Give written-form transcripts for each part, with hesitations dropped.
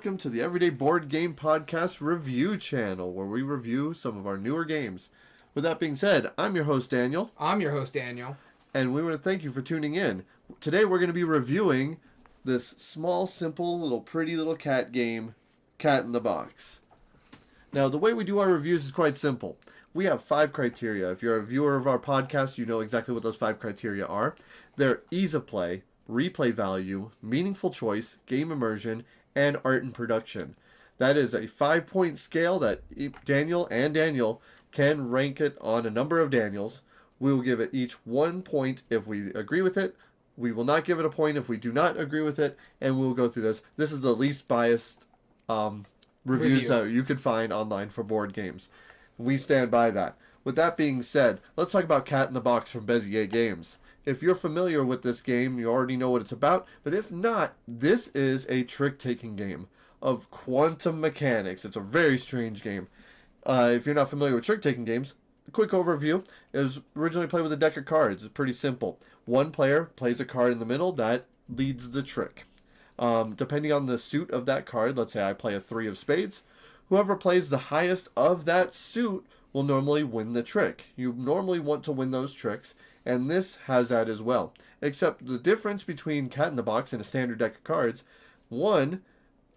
welcome to the Everyday Board Game Podcast review channel, where we review some of our newer games. With that being said, I'm your host, Daniel. I'm your host, Daniel. And we want to thank you for tuning in. Today we're going to be reviewing this small, simple, pretty little cat game, Cat in the Box. Now, the way we do our reviews is quite simple. We have 5 criteria. If you're a viewer of our podcast, you know exactly what those 5 criteria are. They're ease of play, replay value, meaningful choice, game immersion, and art and production. That is a 5-point scale that Daniel can rank it on a number of Daniels. We will give it each 1 point if we agree with it. We will not give it a point if we do not agree with it, and we'll go through this. This is the least biased reviews that you could find online for board games. We stand by that. With that being said, let's talk about Cat in the Box from Bezier Games. If you're familiar with this game, you already know what it's about, but if not, this is a trick-taking game of quantum mechanics. It's a very strange game. If you're not familiar with trick-taking games, a quick overview. It was originally played with a deck of cards. It's pretty simple. One player plays a card in the middle that leads the trick. Depending on the suit of that card, let's say I play a 3 of spades, whoever plays the highest of that suit will normally win the trick. You normally want to win those tricks, and this has that as well. Except the difference between Cat in the Box and a standard deck of cards, one,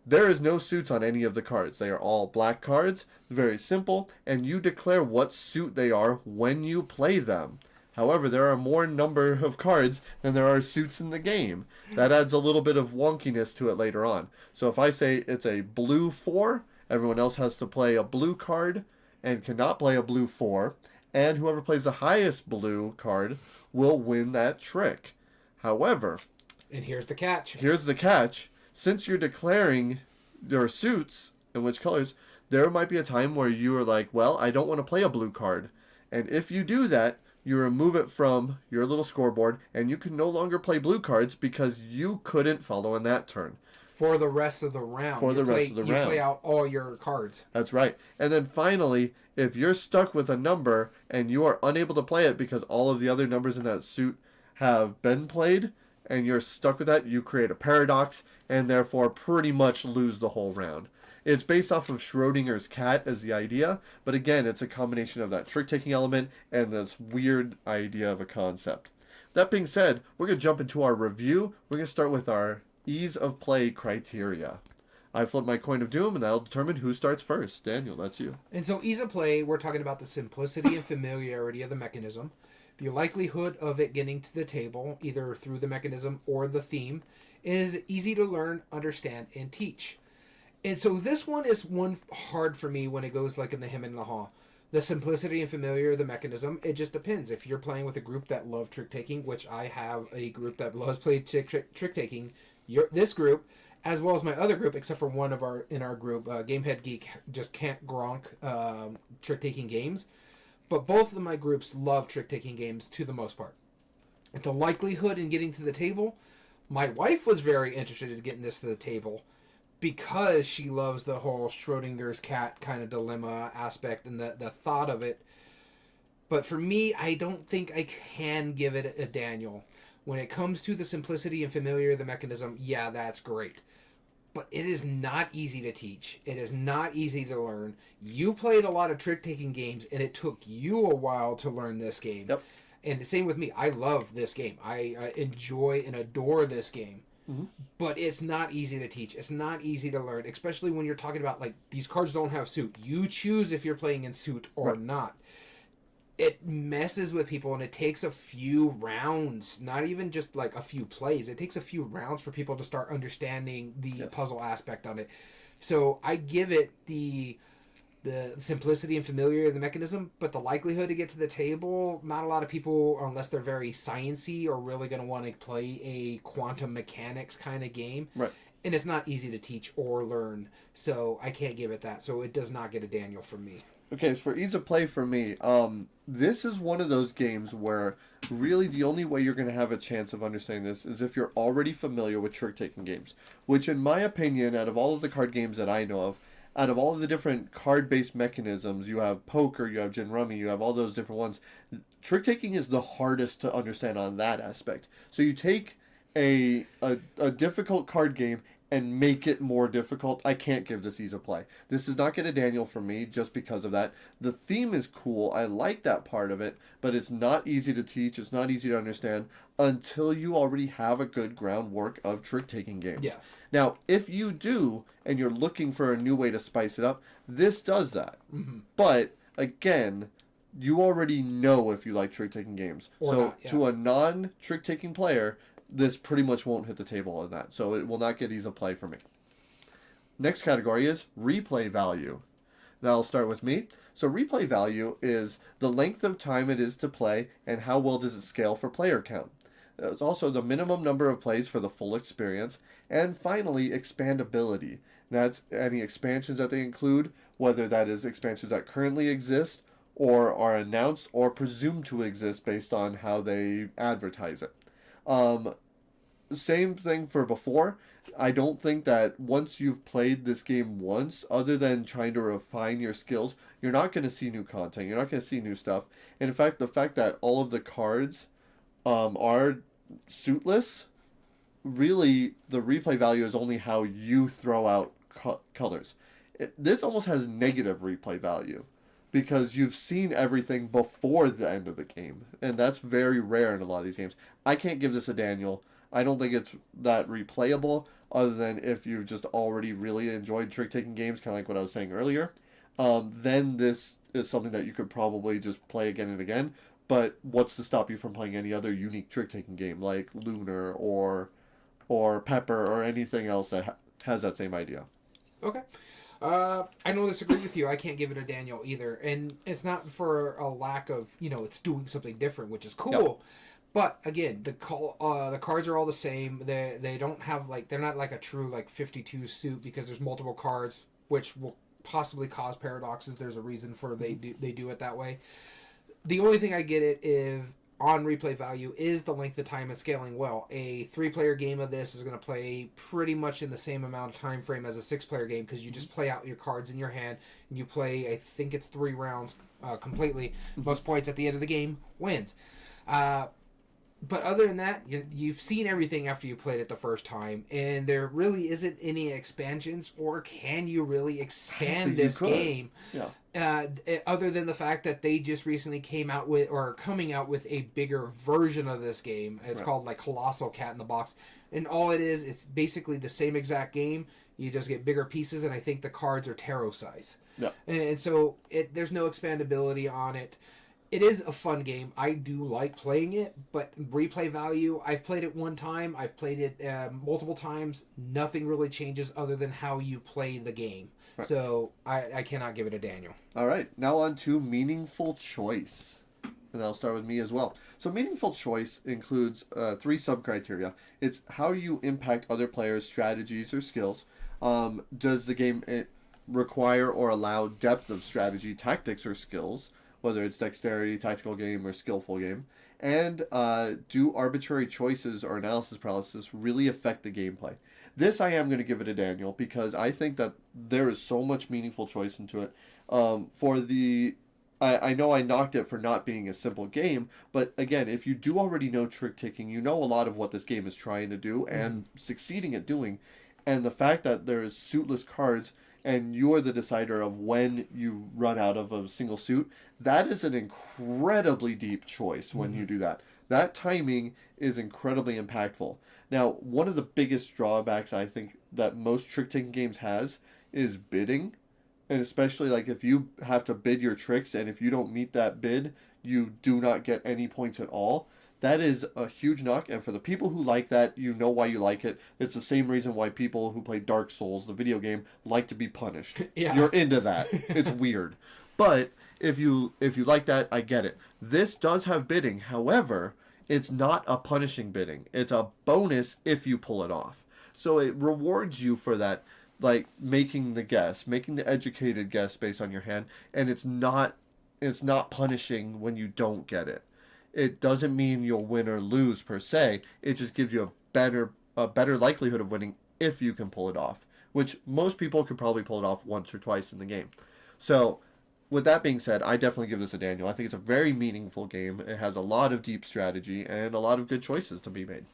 there is no suits on any of the cards. They are all black cards, very simple, and you declare what suit they are when you play them. However, there are more number of cards than there are suits in the game. That adds a little bit of wonkiness to it later on. So if I say it's a blue 4, everyone else has to play a blue card and cannot play a blue 4, and whoever plays the highest blue card will win that trick. However, and here's the catch. Since you're declaring your suits and which colors, there might be a time where you are like, well, I don't want to play a blue card. And if you do that, you remove it from your little scoreboard, and you can no longer play blue cards because you couldn't follow in that turn. For the rest of the round. You play out all your cards. That's right. And then finally, if you're stuck with a number and you are unable to play it because all of the other numbers in that suit have been played, and you're stuck with that, you create a paradox and therefore pretty much lose the whole round. It's based off of Schrodinger's cat as the idea, but again, it's a combination of that trick-taking element and this weird idea of a concept. That being said, we're going to jump into our review. We're going to start with our ease of play criteria. I flipped my coin of doom, and that'll determine who starts first. Daniel, that's you. And so ease of play, we're talking about the simplicity and familiarity of the mechanism, the likelihood of it getting to the table, either through the mechanism or the theme. It is easy to learn, understand, and teach. And so this one is one hard for me when it goes like in the him and the haw. The simplicity and familiar of the mechanism, it just depends. If you're playing with a group that love trick-taking, which I have a group that loves play trick-taking, this group, as well as my other group, except for one of in our group, Gamehead Geek, just can't gronk trick-taking games. But both of my groups love trick-taking games to the most part. And the likelihood in getting to the table, my wife was very interested in getting this to the table because she loves the whole Schrodinger's cat kind of dilemma aspect and the thought of it. But for me, I don't think I can give it a Daniel. When it comes to the simplicity and familiar of the mechanism, yeah, that's great. But it is not easy to teach. It is not easy to learn. You played a lot of trick-taking games, and it took you a while to learn this game. Yep. And the same with me. I love this game. I enjoy and adore this game. Mm-hmm. But it's not easy to teach. It's not easy to learn, especially when you're talking about, like, these cards don't have suit. You choose if you're playing in suit or not. It messes with people, and it takes a few rounds, not even just like a few plays. It takes a few rounds for people to start understanding the puzzle aspect on it. So I give it the simplicity and familiarity of the mechanism, but the likelihood to get to the table, not a lot of people, unless they're very sciencey, are really going to want to play a quantum mechanics kind of game. Right. And it's not easy to teach or learn, so I can't give it that. So it does not get a Daniel from me. Okay, so for ease of play for me, this is one of those games where really the only way you're going to have a chance of understanding this is if you're already familiar with trick-taking games, which in my opinion, out of all of the card games that I know of, out of all of the different card-based mechanisms, you have poker, you have gin rummy, you have all those different ones, trick-taking is the hardest to understand on that aspect. So you take a difficult card game and make it more difficult, I can't give this ease of play. This does not get a Daniel from me just because of that. The theme is cool. I like that part of it, but it's not easy to teach. It's not easy to understand until you already have a good groundwork of trick-taking games. Yes. Now, if you do, and you're looking for a new way to spice it up, this does that. Mm-hmm. But, again, you already know if you like trick-taking games. Or so, not, yeah. to a non-trick-taking player, this pretty much won't hit the table on that. So it will not get ease of play for me. Next category is replay value. Now I'll start with me. So replay value is the length of time it is to play and how well does it scale for player count. It's also the minimum number of plays for the full experience. And finally, expandability. That's any expansions that they include, whether that is expansions that currently exist or are announced or presumed to exist based on how they advertise it. Same thing for before. I don't think that once you've played this game once, other than trying to refine your skills, you're not going to see new content. You're not going to see new stuff. And in fact, the fact that all of the cards are suitless, really, the replay value is only how you throw out colors. This almost has negative replay value because you've seen everything before the end of the game, and that's very rare in a lot of these games. I can't give this a Daniel. I don't think it's that replayable, other than if you've just already really enjoyed trick-taking games, kind of like what I was saying earlier. Then this is something that you could probably just play again and again. But what's to stop you from playing any other unique trick-taking game like Lunar or Pepper or anything else that has that same idea? Okay. I don't disagree with you. I can't give it a Daniel either. And it's not for a lack of, it's doing something different, which is cool. Yep. But again, the cards are all the same. They don't have they're not like a true 52 suit because there's multiple cards, which will possibly cause paradoxes. There's a reason for they do it that way. The only thing I get it if on replay value is the length of time and scaling well. A 3-player game of this is going to play pretty much in the same amount of time frame as a 6-player game because you just play out your cards in your hand and you play, I think it's 3 rounds completely. Most points at the end of the game wins. But other than that, you've seen everything after you played it the first time, and there really isn't any expansions, or can you really expand this game? Yeah. Other than the fact that they just recently came out with, or coming out with a bigger version of this game. It's called Colossal Cat in the Box, and all it is, it's basically the same exact game. You just get bigger pieces, and I think the cards are tarot size. Yeah. And so there's no expandability on it. It is a fun game. I do like playing it, but replay value, I've played it one time. I've played it multiple times. Nothing really changes other than how you play the game. Right. So I cannot give it a Daniel. All right. Now on to meaningful choice. And I'll start with me as well. So meaningful choice includes 3 sub-criteria. It's how you impact other players' strategies or skills. Does the game require or allow depth of strategy, tactics, or skills? Whether it's dexterity, tactical game, or skillful game. And do arbitrary choices or analysis paralysis really affect the gameplay? This I am going to give it a Daniel because I think that there is so much meaningful choice into it. I know I knocked it for not being a simple game, but again, if you do already know trick-taking, you know a lot of what this game is trying to do and succeeding at doing. And the fact that there is suitless cards and you're the decider of when you run out of a single suit, that is an incredibly deep choice when you do that. That timing is incredibly impactful. Now, one of the biggest drawbacks I think that most trick-taking games has is bidding. And especially if you have to bid your tricks and if you don't meet that bid, you do not get any points at all. That is a huge knock, and for the people who like that, you know why you like it. It's the same reason why people who play Dark Souls, the video game, like to be punished. Yeah. You're into that. It's weird. But if you like that, I get it. This does have bidding. However, it's not a punishing bidding. It's a bonus if you pull it off. So it rewards you for that, making the educated guess based on your hand, and it's not punishing when you don't get it. It doesn't mean you'll win or lose per se. It just gives you a better likelihood of winning if you can pull it off, which most people could probably pull it off once or twice in the game. So, with that being said, I definitely give this a Daniel. I think it's a very meaningful game. It has a lot of deep strategy and a lot of good choices to be made.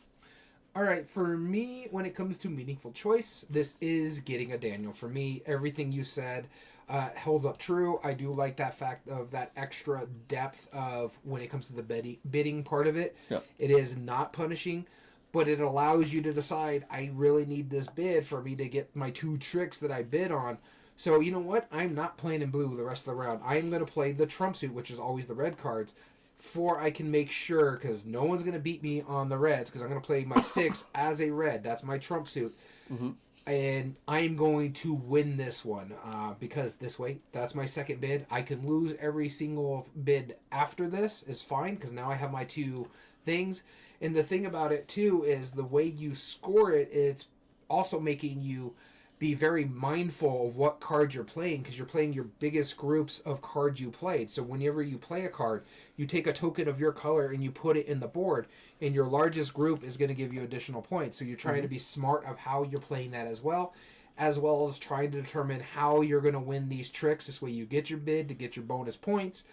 All right, for me, when it comes to meaningful choice, this is getting a Daniel for me. Everything you said holds up true. I do like that fact of that extra depth of when it comes to the bidding part of it. Yeah. It is not punishing, but it allows you to decide, I really need this bid for me to get my 2 tricks that I bid on. So, you know what? I'm not playing in blue the rest of the round. I'm going to play the trump suit, which is always the red cards, for I can make sure, because no one's going to beat me on the reds, because I'm going to play my 6 as a red. That's my trump suit. Mm-hmm. And I'm going to win this one, because this way, that's my second bid. I can lose every single bid after this is fine, because now I have my 2 things. And the thing about it, too, is the way you score it, it's also making you be very mindful of what cards you're playing, because you're playing your biggest groups of cards you played. So whenever you play a card, you take a token of your color and you put it in the board, and your largest group is going to give you additional points. So you're trying to be smart of how you're playing that as well as trying to determine how you're going to win these tricks. This way you get your bid to get your bonus points.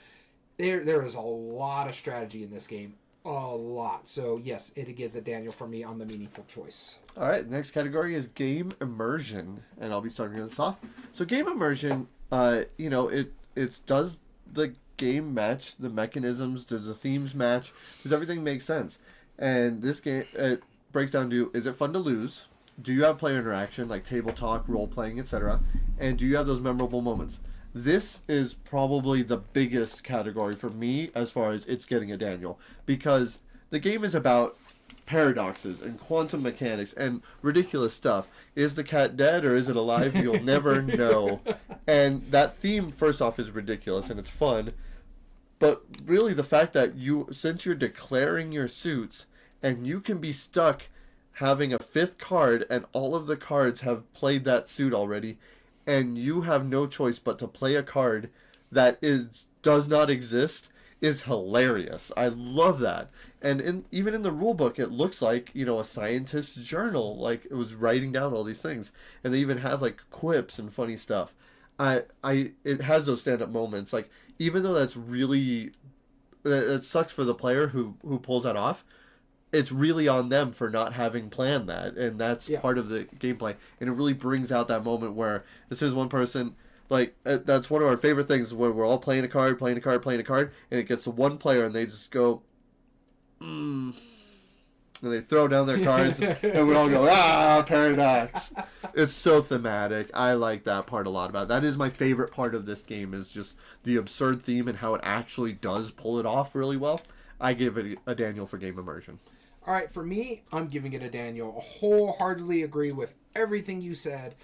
There is a lot of strategy in this game. A lot. So yes, it gets a Daniel for me on the meaningful choice. All right, next category is game immersion, and I'll be starting this off. So game immersion, it does the game match the mechanisms, does the themes match? Does everything make sense? And this game, it breaks down to, is it fun to lose? Do you have player interaction, like table talk, role playing, etc.? And do you have those memorable moments? This is probably the biggest category for me as far as it's getting a Daniel, because the game is about paradoxes and quantum mechanics and ridiculous stuff. Is the cat dead or is it alive? You'll never know. And that theme, first off, is ridiculous and it's fun. But really the fact that since you're declaring your suits and you can be stuck having a 5th card and all of the cards have played that suit already, and you have no choice but to play a card that does not exist, is hilarious. I love that. And even in the rule book, it looks like, a scientist's journal, like it was writing down all these things. And they even have like quips and funny stuff. It has those stand-up moments. Like, even though it sucks for the player who pulls that off, it's really on them for not having planned that, and that's part of the gameplay. And it really brings out that moment where as soon as one person, like, that's one of our favorite things, where we're all playing a card, and it gets to one player, and they just go, and they throw down their cards, and we all go, paradox. It's so thematic. I like that part a lot about it. That is my favorite part of this game, is just the absurd theme and how it actually does pull it off really well. I give it a Daniel for game immersion. All right, for me, I'm giving it a Daniel. I wholeheartedly agree with everything you said.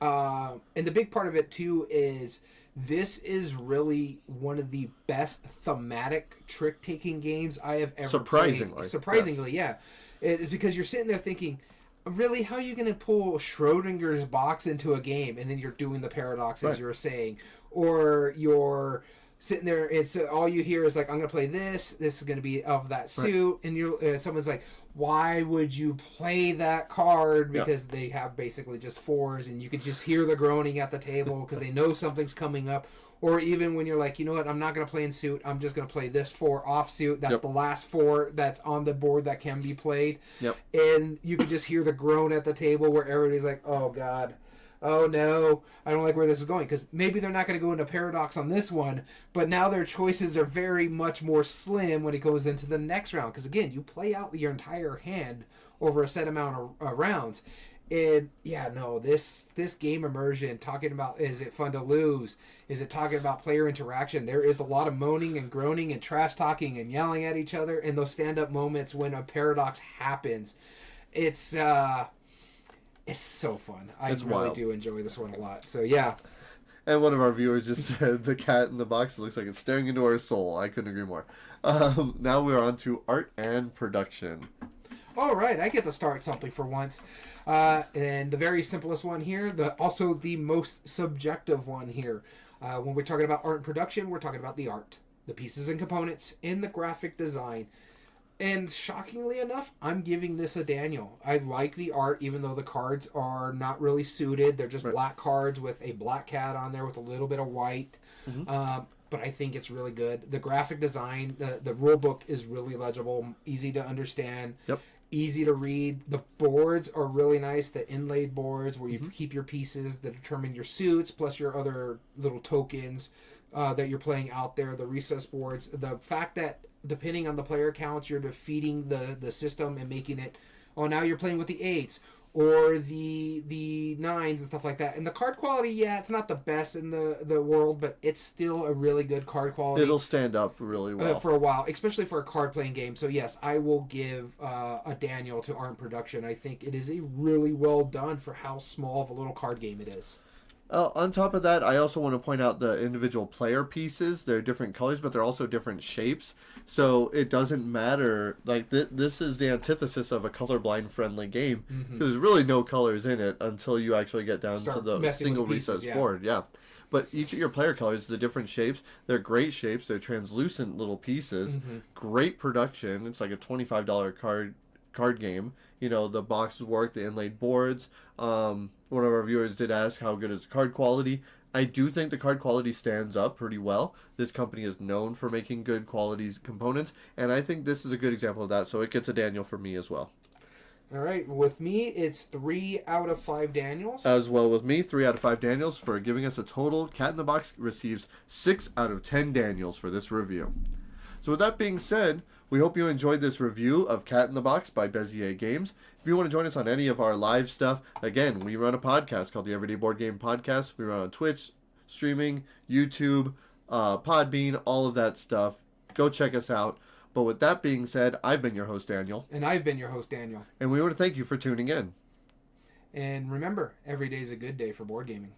And the big part of it, too, is this is really one of the best thematic trick-taking games I have ever played. Surprisingly, yes. Yeah. It's because you're sitting there thinking, really, how are you going to pull Schrodinger's box into a game? And then you're doing the paradox, as you're saying. Or you're sitting there, it's all you hear is like, I'm gonna play this is gonna be of that suit, and someone's like, why would you play that card? Because they have basically just 4s, and you can just hear the groaning at the table because they know something's coming up. Or even when you're like, you know what, I'm not gonna play in suit, I'm just gonna play this 4 off suit. That's the last 4 that's on the board that can be played. And you can just hear the groan at the table where everybody's like, oh god, oh no, I don't like where this is going. Because maybe they're not going to go into paradox on this one, but now their choices are very much more slim when it goes into the next round. Because again, you play out your entire hand over a set amount of rounds. And this game immersion, talking about, is it fun to lose? Is it talking about player interaction? There is a lot of moaning and groaning and trash talking and yelling at each other, and those stand-up moments when a paradox happens. It's so fun. I really do enjoy this one a lot. So, yeah. And one of our viewers just said the cat in the box looks like it's staring into our soul. I couldn't agree more. Now we're on to art and production. All right. I get to start something for once. And the very simplest one here, also the most subjective one here. When we're talking about art and production, we're talking about the art, the pieces and components, and the graphic design. And shockingly enough, I'm giving this a Daniel. I like the art, even though the cards are not really suited. They're just black cards with a black cat on there with a little bit of white. But I think it's really good. The graphic design, the rule book is really legible, easy to understand. easy to read. The boards are really nice. The inlaid boards where you keep your pieces that determine your suits, plus your other little tokens that you're playing out there. The recess boards. The fact that depending on the player counts, you're defeating the system and making it. Oh, now you're playing with the 8s or the 9s and stuff like that. And the card quality, yeah, it's not the best in the world, but it's still a really good card quality. It'll stand up really well. For a while, especially for a card-playing game. So, yes, I will give a Daniel to Arm Production. I think it is a really well done for how small of a little card game it is. On top of that, I also want to point out the individual player pieces. They're different colors, but they're also different shapes. So it doesn't matter. Like, this is the antithesis of a colorblind friendly game. There's really no colors in it until you actually get down to the single recess board. Yeah. But each of your player colors, the different shapes, they're great shapes. They're translucent little pieces. Great production. It's like a $25 card game. You know, the boxes work, the inlaid boards. One of our viewers did ask how good is the card quality. I do think the card quality stands up pretty well. This company is known for making good quality components, and I think this is a good example of that, so it gets a Daniel for me as well. All right, with me, it's 3 out of 5 Daniels. As well with me, 3 out of 5 Daniels for giving us a total. Cat in the Box receives 6 out of 10 Daniels for this review. So with that being said, we hope you enjoyed this review of Cat in the Box by Bezier Games. If you want to join us on any of our live stuff, again, we run a podcast called the Everyday Board Game Podcast. We run on Twitch, streaming, YouTube, Podbean, all of that stuff. Go check us out. But with that being said, I've been your host, Daniel. And I've been your host, Daniel. And we want to thank you for tuning in. And remember, every day is a good day for board gaming.